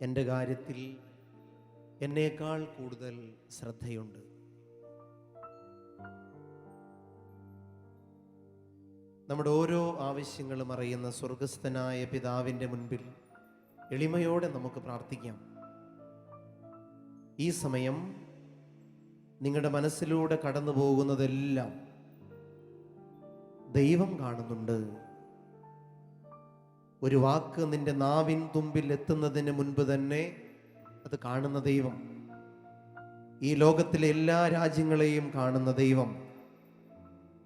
എൻ്റെ കാര്യത്തിൽ എന്നേക്കാൾ കൂടുതൽ ശ്രദ്ധയുണ്ട്. നമ്മുടെ ഓരോ ആവശ്യങ്ങളും അറിയുന്ന സ്വർഗസ്ഥനായ പിതാവിൻ്റെ മുൻപിൽ എളിമയോടെ നമുക്ക് പ്രാർത്ഥിക്കാം. ഈ സമയം നിങ്ങളുടെ മനസ്സിലൂടെ കടന്നു പോകുന്നതെല്ലാം ദൈവം കാണുന്നുണ്ട്. ഒരു വാക്ക് നിന്റെ നാവിൻ തുമ്പിൽ എത്തുന്നതിന് മുൻപ് തന്നെ അത് കാണുന്ന ദൈവം, ഈ ലോകത്തിലെ എല്ലാ രാജ്യങ്ങളെയും കാണുന്ന ദൈവം,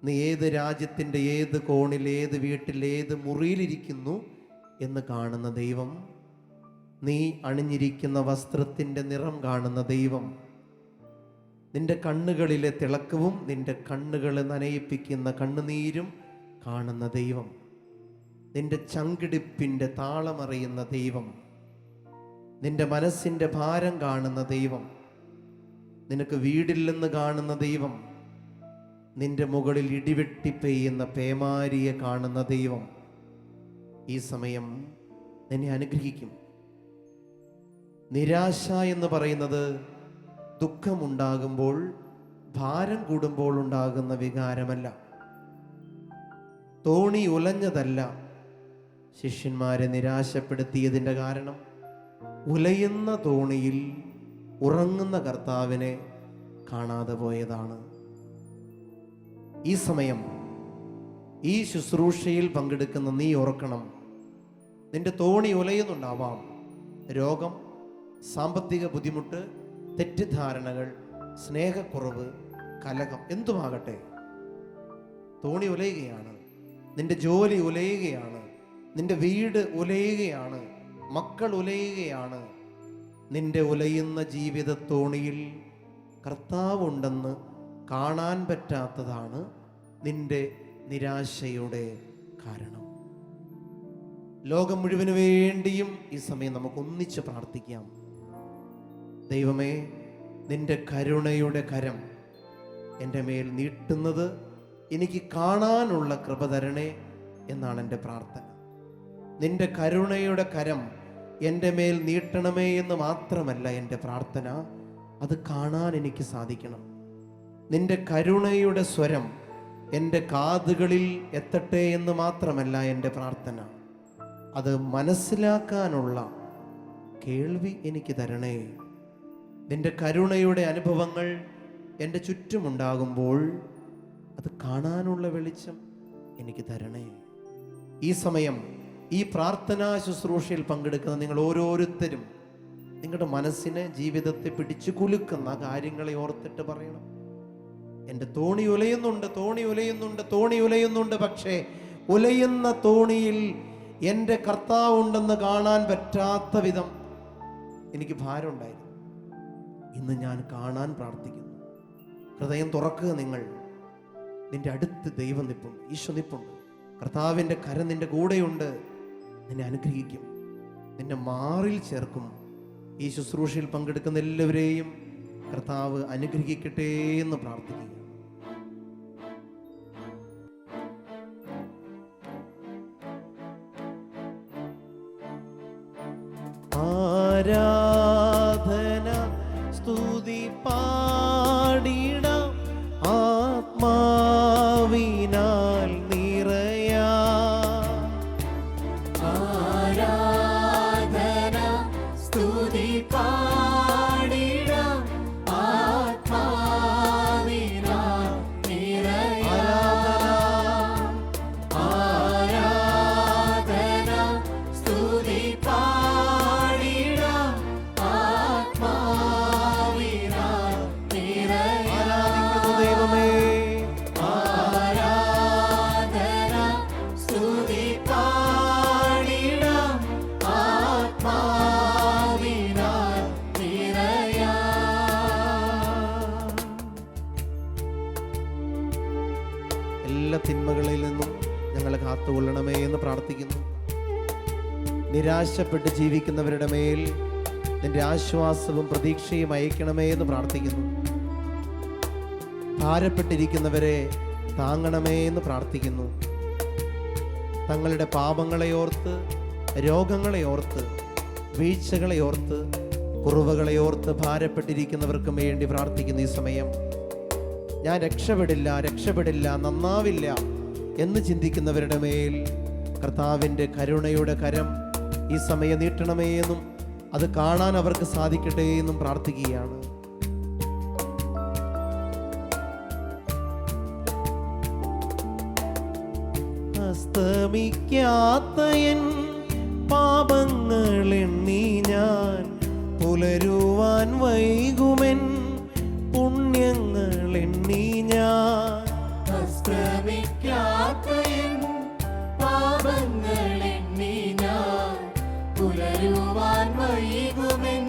നീ ഏത് രാജ്യത്തിൻ്റെ ഏത് കോണിൽ, ഏത് വീട്ടിൽ, ഏത് മുറിയിലിരിക്കുന്നു എന്ന് കാണുന്ന ദൈവം, നീ അണിഞ്ഞിരിക്കുന്ന വസ്ത്രത്തിൻ്റെ നിറം കാണുന്ന ദൈവം, നിന്റെ കണ്ണുകളിലെ തിളക്കവും നിന്റെ കണ്ണുകളെ നനയിപ്പിക്കുന്ന കണ്ണുനീരും കാണുന്ന ദൈവം, നിന്റെ ചങ്കിടിപ്പിൻ്റെ താളമറിയുന്ന ദൈവം, നിന്റെ മനസ്സിൻ്റെ ഭാരം കാണുന്ന ദൈവം, നിനക്ക് വീടില്ലെന്ന് കാണുന്ന ദൈവം, നിന്റെ മുകളിൽ ഇടിവെട്ടി പെയ്യുന്ന പേമാരിയെ കാണുന്ന ദൈവം ഈ സമയം നിന്നെ അനുഗ്രഹിക്കും. നിരാശ എന്ന് പറയുന്നത് ദുഃഖമുണ്ടാകുമ്പോൾ, ഭാരം കൂടുമ്പോൾ ഉണ്ടാകുന്ന വികാരമല്ല. തോണി ഉലഞ്ഞതല്ല ശിഷ്യന്മാരെ നിരാശപ്പെടുത്തിയതിൻ്റെ കാരണം, ഉലയുന്ന തോണിയിൽ ഉറങ്ങുന്ന കർത്താവിനെ കാണാതെ പോയതാണ്. ഈ സമയം ഈ ശുശ്രൂഷയിൽ പങ്കെടുക്കുന്ന നീ ഓർക്കണം, നിന്റെ തോണി ഉലയുന്നുണ്ടാവാം. രോഗം, സാമ്പത്തിക ബുദ്ധിമുട്ട്, തെറ്റിദ്ധാരണകൾ, സ്നേഹക്കുറവ്, കലഹം, എന്തുമാകട്ടെ, തോണി ഉലയുകയാണ്. നിന്റെ ജോലി ഉലയുകയാണ്, നിന്റെ വീട് ഉലയുകയാണ്, മക്കൾ ഉലയുകയാണ്. നിന്റെ ഉലയുന്ന ജീവിത തോണിയിൽ കർത്താവുണ്ടെന്ന് കാണാൻ പറ്റാത്തതാണ് നിന്റെ നിരാശയുടെ കാരണം. ലോകം മുഴുവന് വേണ്ടിയും ഈ സമയം നമുക്ക് ഒന്നിച്ച് പ്രാർത്ഥിക്കാം. ദൈവമേ, നിന്റെ കരുണയുടെ കരം എൻ്റെ മേൽ നീട്ടുന്നത് എനിക്ക് കാണാനുള്ള കൃപ തരണേ എന്നാണ് എൻ്റെ പ്രാർത്ഥന. നിന്റെ കരുണയുടെ കരം എൻ്റെ മേൽ നീട്ടണമേ എന്ന് മാത്രമല്ല എൻ്റെ പ്രാർത്ഥന, അത് കാണാൻ എനിക്ക് സാധിക്കണം. നിന്റെ കരുണയുടെ സ്വരം എൻ്റെ കാതുകളിൽ എത്തട്ടെ എന്ന് മാത്രമല്ല എൻ്റെ പ്രാർത്ഥന, അത് മനസ്സിലാക്കാനുള്ള കേൾവി എനിക്ക് തരണേ. നിന്റെ കരുണയുടെ അനുഭവങ്ങൾ എൻ്റെ ചുറ്റുമുണ്ടാകുമ്പോൾ അത് കാണാനുള്ള വെളിച്ചം എനിക്ക് തരണേ. ഈ സമയം ഈ പ്രാർത്ഥനാ ശുശ്രൂഷയിൽ പങ്കെടുക്കുന്ന നിങ്ങൾ ഓരോരുത്തരും നിങ്ങളുടെ മനസ്സിനെ, ജീവിതത്തെ പിടിച്ചു കുലുക്കുന്ന കാര്യങ്ങളെ ഓർത്തിട്ട് പറയണം, എൻ്റെ തോണി ഉലയുന്നുണ്ട്, തോണി ഉലയുന്നുണ്ട്, തോണി ഉലയുന്നുണ്ട്. പക്ഷേ ഉലയുന്ന തോണിയിൽ എൻ്റെ കർത്താവ് ഉണ്ടെന്ന് കാണാൻ പറ്റാത്ത വിധം എനിക്ക് ഭാരമുണ്ടായിരുന്നു. ഇന്ന് ഞാൻ കാണാൻ പ്രാർത്ഥിക്കുന്നു. ഹൃദയം തുറക്കുക. നിന്റെ അടുത്ത് ദൈവം നിൽപ്പുണ്ട്, ഈശോ നിൽപ്പുണ്ട്. കർത്താവിൻ്റെ കരം നിന്റെ കൂടെയുണ്ട്, നിന്നെ അനുഗ്രഹിക്കും, നിന്നെ മാറിൽ ചേർക്കും. ഈ ശുശ്രൂഷയിൽ പങ്കെടുക്കുന്ന എല്ലാവരെയും കർത്താവ് അനുഗ്രഹിക്കട്ടെ എന്ന് പ്രാർത്ഥിക്കുക. ആരാധന സ്തുതി പാടിടാം, ആത്മാവിനാൽ നിറയാ. ആരാധന സ്തുതി പാടിടാം, ആത്മാവിനാൽ നിറയാ. ആരാധന സ്തുതി പാടിടാം, ആത്മാവിനാൽ നിറയാ. ദൈവമേ, ആരാധന സ്തുതി പാടിടാം, ആത്മാവിനാൽ നിറയാ. എല്ലാ തിന്മകളിൽ നിന്നും ഞങ്ങളെ കാത്തുകൊള്ളണമേ എന്ന് പ്രാർത്ഥിക്കുന്നു. നിരാശപ്പെട്ട് ജീവിക്കുന്നവരുടെ മേൽ നിന്റെ ആശ്വാസവും പ്രതീക്ഷയും അയക്കണമേ എന്ന് പ്രാർത്ഥിക്കുന്നു. ഭാരപ്പെട്ടിരിക്കുന്നവരെ താങ്ങണമേ എന്ന് പ്രാർത്ഥിക്കുന്നു. തങ്ങളുടെ പാപങ്ങളെ ഓർത്ത്, രോഗങ്ങളെ ഓർത്ത് വീഴ്ചകളെ ഓർത്ത്, കുറവുകളെ ഓർത്ത് ഭാരപ്പെട്ടിരിക്കുന്നവർക്കും വേണ്ടി പ്രാർത്ഥിക്കുന്ന ഈ സമയം, ഞാൻ രക്ഷപ്പെടില്ല, നന്നാവില്ല എന്ന് ചിന്തിക്കുന്നവരുടെ മേൽ കർത്താവിൻ്റെ കരുണയുടെ കരം ഈ സമയം നീട്ടണമേ എന്നും അത് കാണാൻ അവർക്ക് സാധിക്കട്ടെ എന്നും പ്രാർത്ഥിക്കുകയാണ്. അസ്തമിക്കാത്ത എൻ പാപങ്ങൾ എണ്ണി ഞാൻ, പുലരുവാൻ വൈകുമെൻ പുണ്യങ്ങൾ എണ്ണി ഞാൻ. അസ്തമിക്കാത്ത എൻ പാപങ്ങൾ എണ്ണി ഞാൻ, പുലരുവാൻ വൈകുമെൻ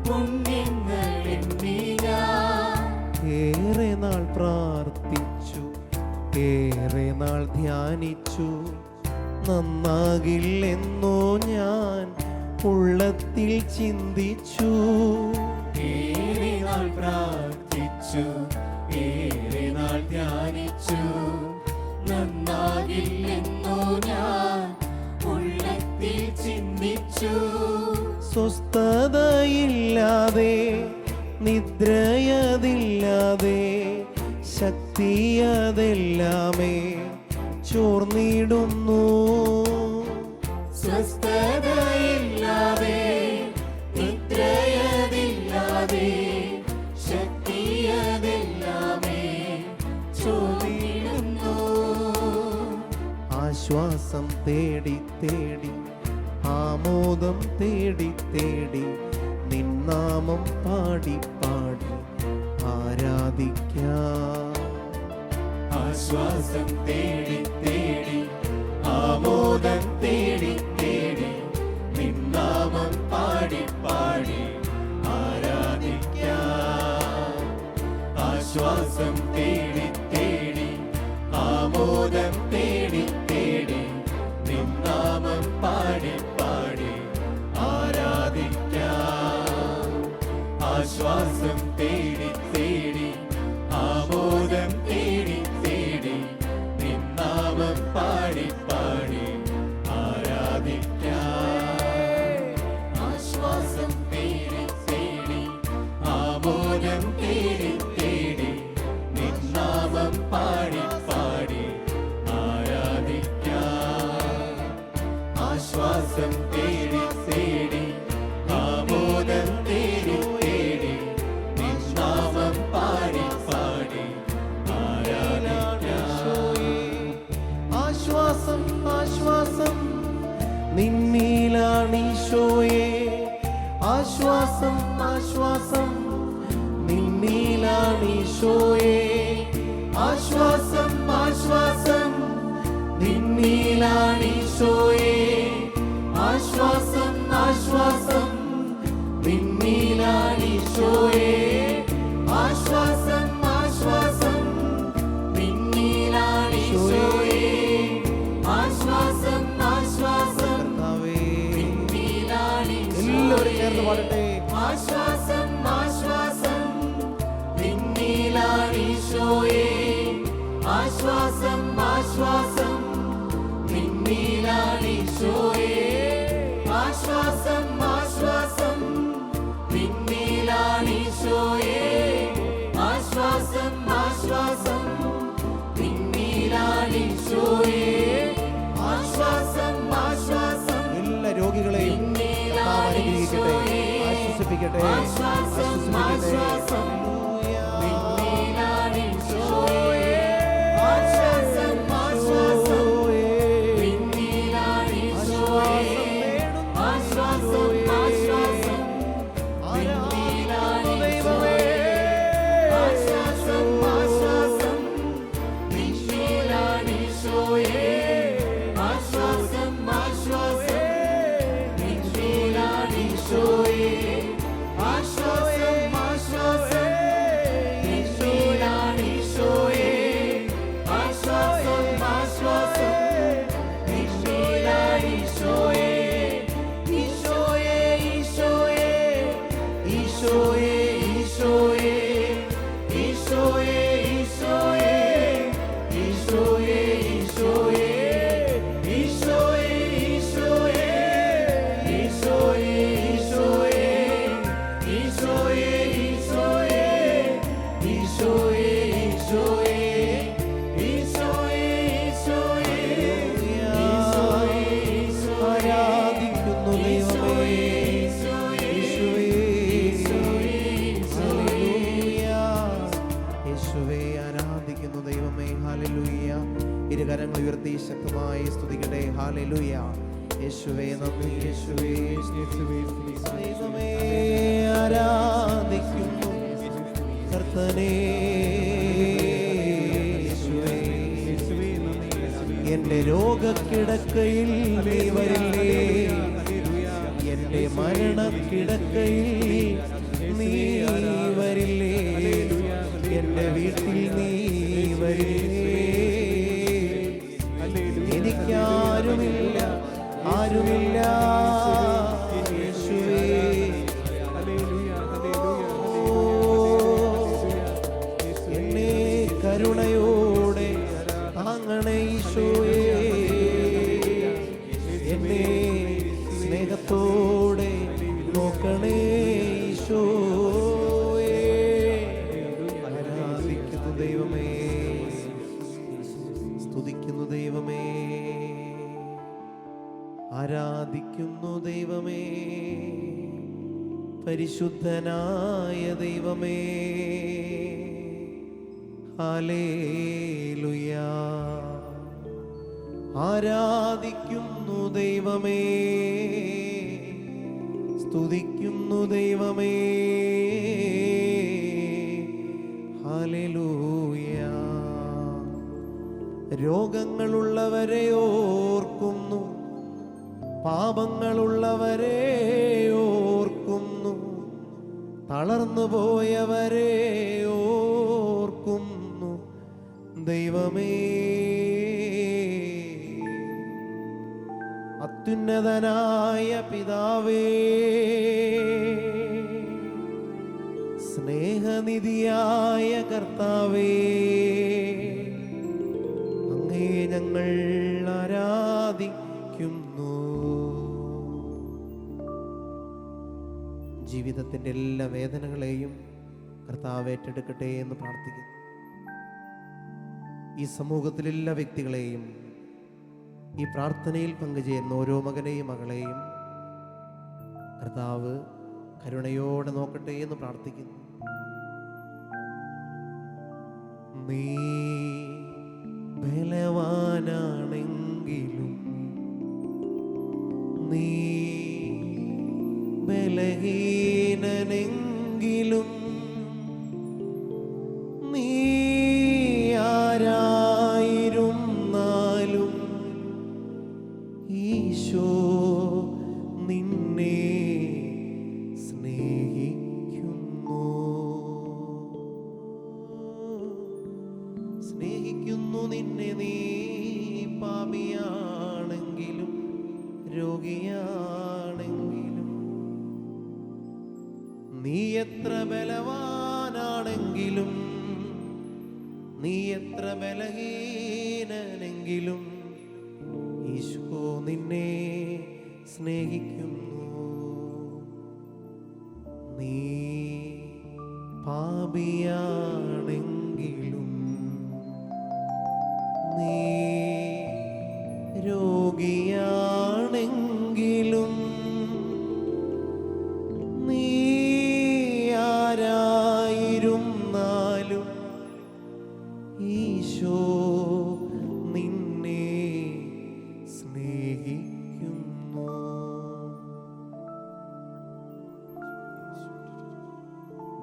പുണ്യങ്ങൾ എണ്ണി ഞാൻ. ഏറെ നാൾ പ്രാർത്ഥിച്ചു, ഏറെ നാൾ ധ്യാനിച്ചു, നന്നാകില്ലെന്നോ ഞാൻ ഉള്ളത്തിൽ ചിന്തിച്ചു. ഏറെ നാൾ പ്രാർത്ഥിച്ചു, ഏറെ നാൾ ധ്യാനിച്ചു, നന്നാകില്ലെന്നോ ഞാൻ ഉള്ളത്തിൽ ചിന്തിച്ചു. സ്വസ്ഥതയില്ലാതെ, നിദ്രയതില്ലാതെ, ശക്തിയതെല്ലാമേ ചോർന്നിടുന്നു. സ്വസ്ഥതയില്ലാതെ, നിദ്രയതില്ലാതെ, ശക്തിയതെല്ലാമേ ചോർന്നിടുന്നു. ആശ്വാസം തേടി തേടി, ആമോദം തേടി തേടി, നിന്നാമം പാടി പാടി ആരാധിക്കാം. ആശ്വാസം തേടി തേടി, ആമോദം തേടി തേടി, നിന്നാമം പാടി പാടി ആരാധിക്കാം. ആശ്വാസം തേടി തേടി, ആമോദം തേടി തേടി, നിന്നാമം പാടി പാടി ആരാധിക്കാം. ആശ്വാസം തേടി തേടി, ആമോദം തേടി തേടി, നിന്നാമം പാടി പാടി ആരാധിക്കാം. ആശ്വാസം തേടി തേടി, ആമോദം തേടി തേടി, നിന്നാമം പാടി പാടി ആരാധിക്കാം. ആശ്വാസം തേടി തേടി, ആമോദം തേടി തേടി, നിന്നാമം പാടി പാടി ആരാധിക്കാം. ആശ്വാസം ആശ്വാസം നിന്നിലാണീശോയേ, ആശ്വാസം ആശ്വാസം നിന്നിലാണീശോയേ, ആശ്വാസം ആശ്വാസം നിന്നിലാണീശോയേ, ആശ്വാസം ആശ്വാസം നിന്നിലാണീശോയേ, ആശ്വാസം ആശ്വാസം നിന്നിലാണീശോയേ, ആശ്വാസം ആശ്വാസം എല്ലാവരും ചേർന്ന് പാടട്ടെ. ആശ്വാസം ആശ്വാസം നിന്നിലാണീശോയേ, ആശ്വാസം ആശ്വാസം നിന്നിലാണീശോയേ, ആശ്വാസം ആശ്വാസം നിന്നിലാണീശോയേ, ആശ്വാസം ആശ്വാസം നിന്നിലാണീശോയേ, ആശ്വാസം ആശ്വാസം. എല്ലാ രോഗികളെയും കർത്താവ് അനുഗ്രഹിക്കട്ടെ, ആശ്വസിപ്പിക്കട്ടെ, ആശ്വസിപ്പിക്കട്ടെ. ആശ്വാസം ആശ്വാസം യേശുവേ നന്ദി, യേശുവേ ദൈവമേ ആരാധിക്കുന്നു കർത്തനേ. എന്റെ രോഗക്കിടക്കയിൽ നീ വരില്ലേ, എന്റെ മരണക്കിടക്കയിൽ നീ വരില്ലേ, എന്റെ വീട്ടിൽ നീ വരില്ലേ. എനിക്കാരുമില്ല, ആരുമില്ല യേശുവേ. എന്നെ കരുണയോടെ താങ്ങണേ ഈശോയേ, എന്നെ സ്നേഹത്തോടെ നോക്കണേ ഈശോയേ. ആരാധിക്കുന്നു ദൈവമേ, സ്തുതിക്കുന്നു ദൈവമേ, ആരാധിക്കുന്നു ദൈവമേ, പരിശുദ്ധനായ ദൈവമേ. ഹല്ലേലൂയാ. ആരാധിക്കുന്നു ദൈവമേ, സ്തുതിക്കുന്നു ദൈവമേ. ഹല്ലേലൂയാ. രോഗങ്ങളുള്ളവരെ ഓർക്കുന്നു, പാപങ്ങളുള്ളവരെ ഓർക്കുന്നു, തളർന്നു പോയവരെ ഓർക്കുന്നു ദൈവമേ. അത്യുന്നതനായ പിതാവേ, സ്നേഹനിധിയായ കർത്താവേ, അങ്ങേ ഞങ്ങൾ ആരാധിക്കുന്നു. ജീവിതത്തിൻ്റെ എല്ലാ വേദനകളെയും കർത്താവ് ഏറ്റെടുക്കട്ടെ എന്ന് പ്രാർത്ഥിക്കുന്നു. ഈ സമൂഹത്തിലെല്ലാ വ്യക്തികളെയും, ഈ പ്രാർത്ഥനയിൽ പങ്കുചേരുന്ന ഓരോ മകനെയും മകളെയും കർത്താവ് കരുണയോടെ നോക്കട്ടെ എന്ന് പ്രാർത്ഥിക്കുന്നു. നീ ബലവാനാണെങ്കിലും, നീ ബലഹീനനെങ്കിലും, നീ ആരായിരുന്നാലും ഈശോ നിന്നെ സ്നേഹിക്കുന്നു. സ്നേഹിക്കുന്നു നിന്നെ. നീ പാപിയാണെങ്കിലും രോഗിയാണെങ്കിലും, നീ എത്ര ബലവാനാണെങ്കിലും, നീ എത്ര ബലഹീനനെങ്കിലും ഈശോ നിന്നെ സ്നേഹിക്കുന്നു. നീ പാപിയാണെങ്കിലും, നീ രോഗിയാണെങ്കിലും, നീ ആരായിരുന്നാലും ഈശോ നിന്നെ സ്നേഹിക്കുന്നു.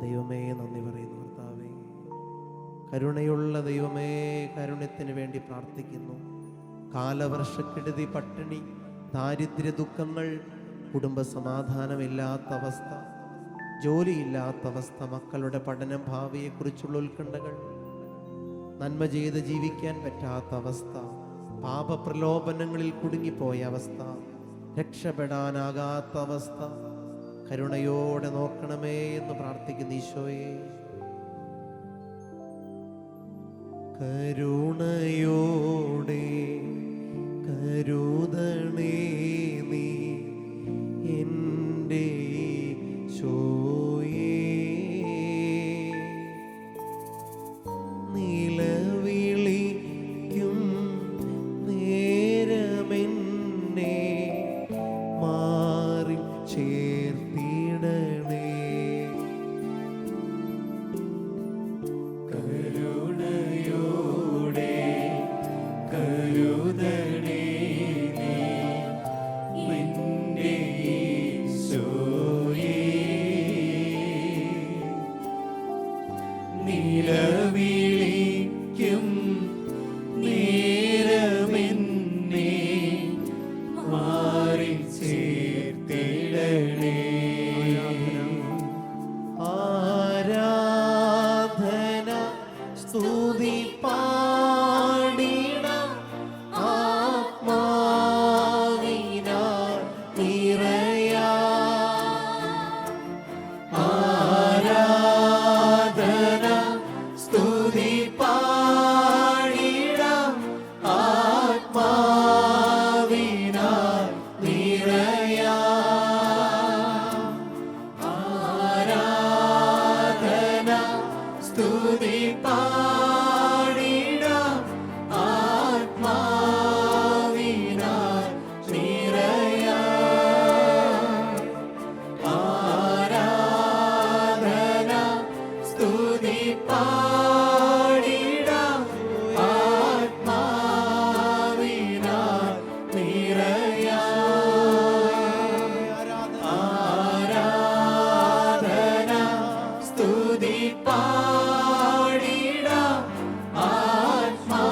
ദൈവമേ നന്ദി പറയുന്നു കർത്താവേ. കരുണയുള്ള ദൈവമേ, കാരുണ്യത്തിന് വേണ്ടി പ്രാർത്ഥിക്കുന്നു. കാലവർഷക്കെടുതി, പട്ടിണി, ദാരിദ്ര്യ ദുഃഖങ്ങൾ, കുടുംബ സമാധാനമില്ലാത്ത അവസ്ഥ, ജോലിയില്ലാത്ത അവസ്ഥ, മക്കളുടെ പഠനം, ഭാവിയെക്കുറിച്ചുള്ള ഉത്കണ്ഠകൾ, നന്മ ചെയ്ത് ജീവിക്കാൻ പറ്റാത്ത അവസ്ഥ, പാപപ്രലോഭനങ്ങളിൽ കുടുങ്ങിപ്പോയ അവസ്ഥ, രക്ഷപ്പെടാനാകാത്ത അവസ്ഥ, കരുണയോടെ നോക്കണമേ എന്ന് പ്രാർത്ഥിക്കുന്ന ഈശോയെ. കരുണയോടെ കരുതണേ നീ എൻ്റെ ഈശോയേ. നിലവിളിക്കും നേരമെന്നെ മാറി ചേർത്തിടണേ. കരുണയോടെ കരുതണേ നീ സ്തുതി പാടിടാം ആത്മാവിനാൽ നിറയാം. ആരാധന സ്തുതി പാടിടാം ആത്മാവിനാൽ നിറയാം. ആരാധന സ്തുതി പാടിടാം ആത്മാവിനാൽ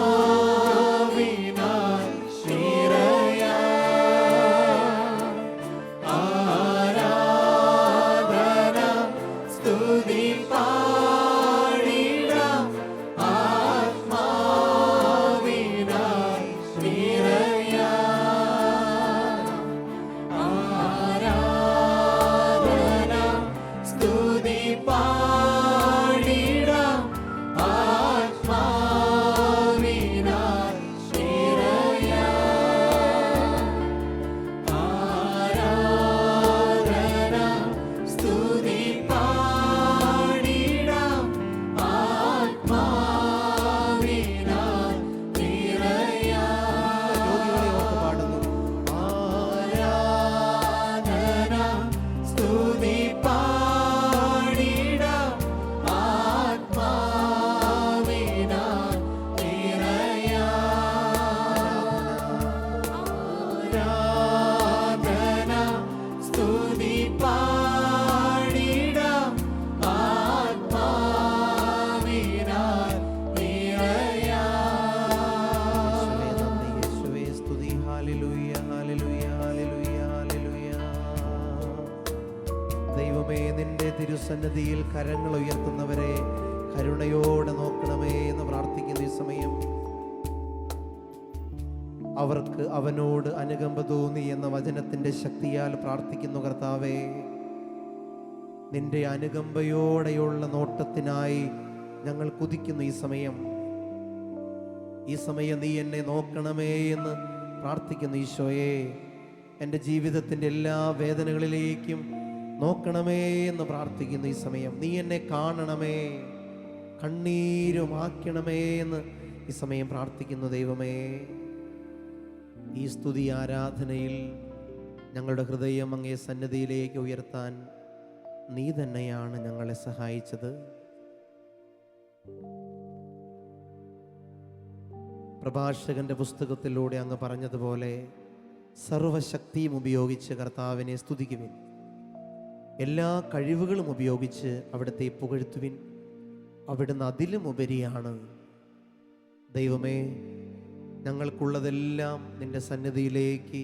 നിറയാം. ആരാധന സ്തുതി പാടിടാം ആത്മാവിനാൽ നിറയാം. ആരാധന സ്തുതി പാടിടാം ആത്മാവിനാൽ നിറയാം. ആരാധന സ്തുതി പാടിടാം ആത്മാവിനാൽ നിറയാം. രോഗികളെ ഓർത്ത് പാടുന്നു. ആരാധന സ്തുതി പാടിടാം ആത്മാവിനാൽ നിറയാം. ആരാധന സ്തുതി പാടിടാം ആത്മാവിനാൽ നിറയാം. യേശുവേ സ്തുതി. Hallelujah, hallelujah, hallelujah, hallelujah. ദൈവമേ, നിന്റെ തിരുസന്നിധിയിൽ കരങ്ങൾ ഉയർത്തുന്നവരെ കരുണയോടെ നോക്കണമേ എന്ന് പ്രാർത്ഥിക്കുന്ന ഈ സമയം അവർക്ക് അവനോട് അനുകമ്പ തോന്നി എന്ന വചനത്തിന്റെ ശക്തിയാൽ പ്രാർത്ഥിക്കുന്നു. കർത്താവേ, നിന്റെ അനുകമ്പയോടെയുള്ള നോട്ടത്തിനായി ഞങ്ങൾ കുതിക്കുന്നു. ഈ സമയം നീ എന്നെ നോക്കണമേ എന്ന് പ്രാർത്ഥിക്കുന്നു. ഈശോയെ, എൻ്റെ ജീവിതത്തിൻ്റെ എല്ലാ വേദനകളിലേക്കും നോക്കണമേ എന്ന് പ്രാർത്ഥിക്കുന്നു. ഈ സമയം നീ എന്നെ കാണണമേ, കണ്ണീരുമാക്കണമേ എന്ന് ഈ സമയം പ്രാർത്ഥിക്കുന്നു. ദൈവമേ, ഈ സ്തുതി ആരാധനയിൽ ഞങ്ങളുടെ ഹൃദയം അങ്ങേ സന്നിധിയിലേക്ക് ഉയർത്താൻ നീ തന്നെയാണ് ഞങ്ങളെ സഹായിച്ചത്. പ്രഭാഷകന്റെ പുസ്തകത്തിലൂടെ അങ്ങ് പറഞ്ഞതുപോലെ സർവശക്തിയും ഉപയോഗിച്ച് കർത്താവിനെ സ്തുതിക്കുവിൻ, എല്ലാ കഴിവുകളും ഉപയോഗിച്ച് അവിടുത്തെ പുകഴ്ത്തുവിൻ, അവിടുന്ന് അതിലും ഉപരിയാണ്. ദൈവമേ, ഞങ്ങൾക്കുള്ളതെല്ലാം നിന്റെ സന്നിധിയിലേക്ക്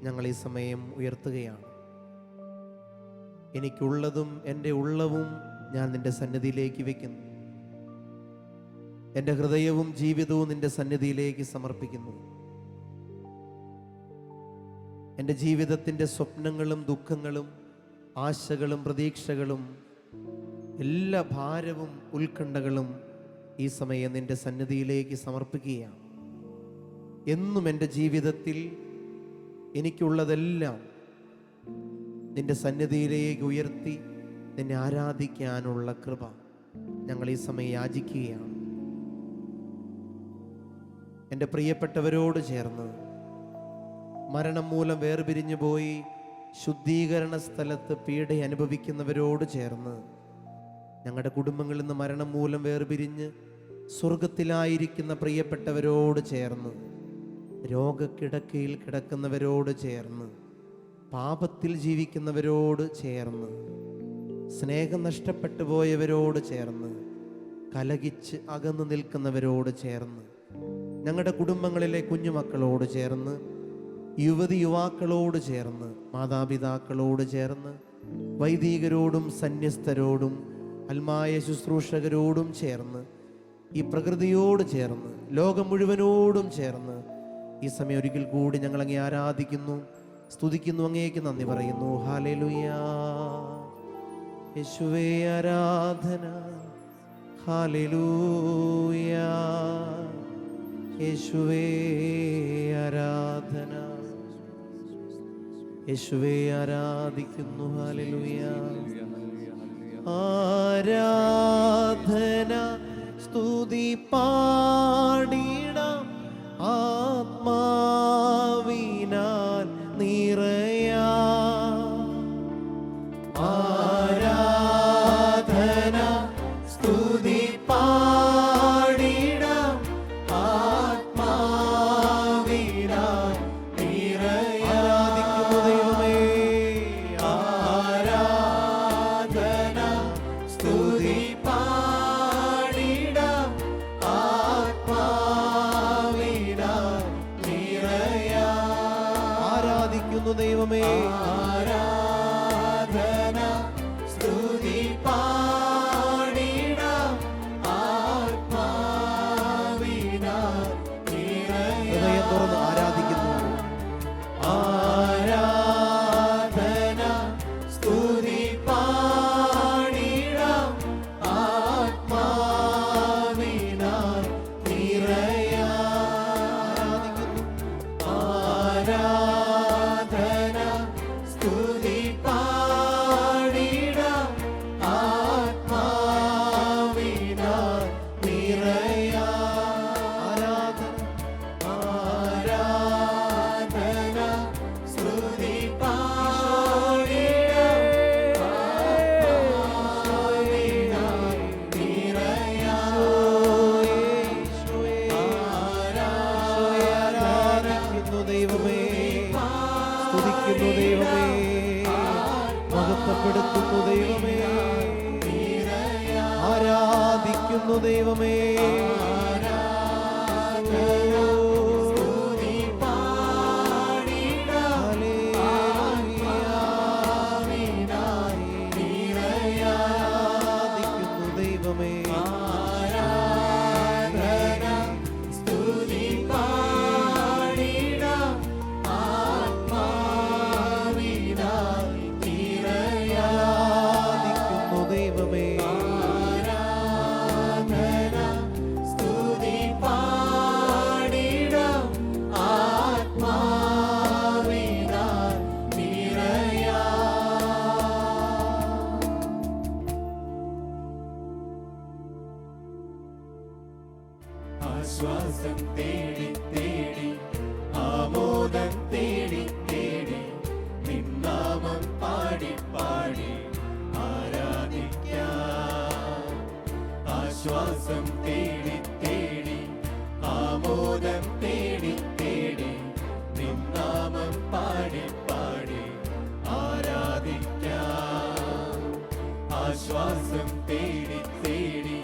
ഞങ്ങൾ ഈ സമയം ഉയർത്തുകയാണ്. എനിക്കുള്ളതും എൻ്റെ ഉള്ളവും ഞാൻ നിന്റെ സന്നിധിയിലേക്ക് വയ്ക്കുന്നു. എൻ്റെ ഹൃദയവും ജീവിതവും നിന്റെ സന്നിധിയിലേക്ക് സമർപ്പിക്കുന്നു. എൻ്റെ ജീവിതത്തിൻ്റെ സ്വപ്നങ്ങളും ദുഃഖങ്ങളും ആശകളും പ്രതീക്ഷകളും എല്ലാ ഭാരവും ഉത്കണ്ഠകളും ഈ സമയം നിന്റെ സന്നിധിയിലേക്ക് സമർപ്പിക്കുകയാണ്. എന്നും എൻ്റെ ജീവിതത്തിൽ എനിക്കുള്ളതെല്ലാം നിന്റെ സന്നിധിയിലേക്ക് ഉയർത്തി നിന്നെ ആരാധിക്കാനുള്ള കൃപ ഞങ്ങൾ ഈ സമയം യാചിക്കുകയാണ്. എൻ്റെ പ്രിയപ്പെട്ടവരോട് ചേർന്ന് മരണം മൂലം വേർപിരിഞ്ഞു പോയി ശുദ്ധീകരണ സ്ഥലത്ത് പീഡ അനുഭവിക്കുന്നവരോട് ചേർന്ന്, ഞങ്ങളുടെ കുടുംബങ്ങളിൽ നിന്ന് മരണം മൂലം വേർപിരിഞ്ഞ് സ്വർഗത്തിലായിരിക്കുന്ന പ്രിയപ്പെട്ടവരോട് ചേർന്ന്, രോഗക്കിടക്കയിൽ കിടക്കുന്നവരോട് ചേർന്ന്, പാപത്തിൽ ജീവിക്കുന്നവരോട് ചേർന്ന്, സ്നേഹം നഷ്ടപ്പെട്ടു പോയവരോട് ചേർന്ന്, കലഹിച്ച് അകന്നു നിൽക്കുന്നവരോട് ചേർന്ന്, ഞങ്ങളുടെ കുടുംബങ്ങളിലെ കുഞ്ഞുമക്കളോട് ചേർന്ന്, യുവതി യുവാക്കളോട് ചേർന്ന്, മാതാപിതാക്കളോട് ചേർന്ന്, വൈദികരോടും സന്യസ്തരോടും അൽമായ ശുശ്രൂഷകരോടും ചേർന്ന്, ഈ പ്രകൃതിയോട് ചേർന്ന്, ലോകം മുഴുവനോടും ചേർന്ന് ഈ സമയം ഒരിക്കൽ കൂടി ഞങ്ങൾ അങ്ങേ ആരാധിക്കുന്നു, സ്തുതിക്കുന്നു, അങ്ങേക്ക് നന്ദി പറയുന്നു. ഹല്ലേലൂയ. യേശുവേ ആരാധന. ഹല്ലേലൂയ. യേശുവേ ആരാധന. യേശുവേ ആരാധിക്കുന്നു. ഹല്ലേലൂയ. ആരാധന പാടിടാം ആത്മാവിനാൽ നിറയാ ആരാധന സ്തുതി പാടിടാം ആത്മാവിനാൽ ആരാധിക്കുന്നു ദൈവമേ ആരാധന സ്തുതി പാടിടാം ആത്മാവിനാൽ ആരാധിക്കുന്നു ദൈവമേ ആരാധന സ്തുതി പാടിടാം ആത്മാവിനാൽ ഹൃദയം തുറന്ന് ആരാധിക്കുന്നു ആരാധന സ്തുതി പാടിടാം ആത്മാവിനാൽ ആരാധന സ്തുതി പാടിടാം ആത്മാവിനാൽ ആരാധന സ്തുതി ആരാധിക്കുന്നു ദൈവമേ സ്തുതിക്കുന്നു ദൈവമേ മഹത്വപ്പെടുത്തുന്നു ദൈവമേ ആരാധിക്കുന്നു ദൈവമേ ആരാധിക്കുന്നു ദൈവമേ സ്തുതി പാടിടാം ആത്മാവിനാൽ ആരാധിക്കുന്നു ദൈവമേ സ്തുതി പാടിടാം ആത്മാവിനാൽ ആശ്വാസം തേടി തേടി ആമോദം തേടി തേടി നിന്നാമം പാടി പാടി ആരാധിക്കാം ആശ്വാസം തേടി തേടി ആമോദം തേടി തേടി നിന്നാമം പാടി പാടി ആരാധിക്കാം ആശ്വാസം തേടി തേടി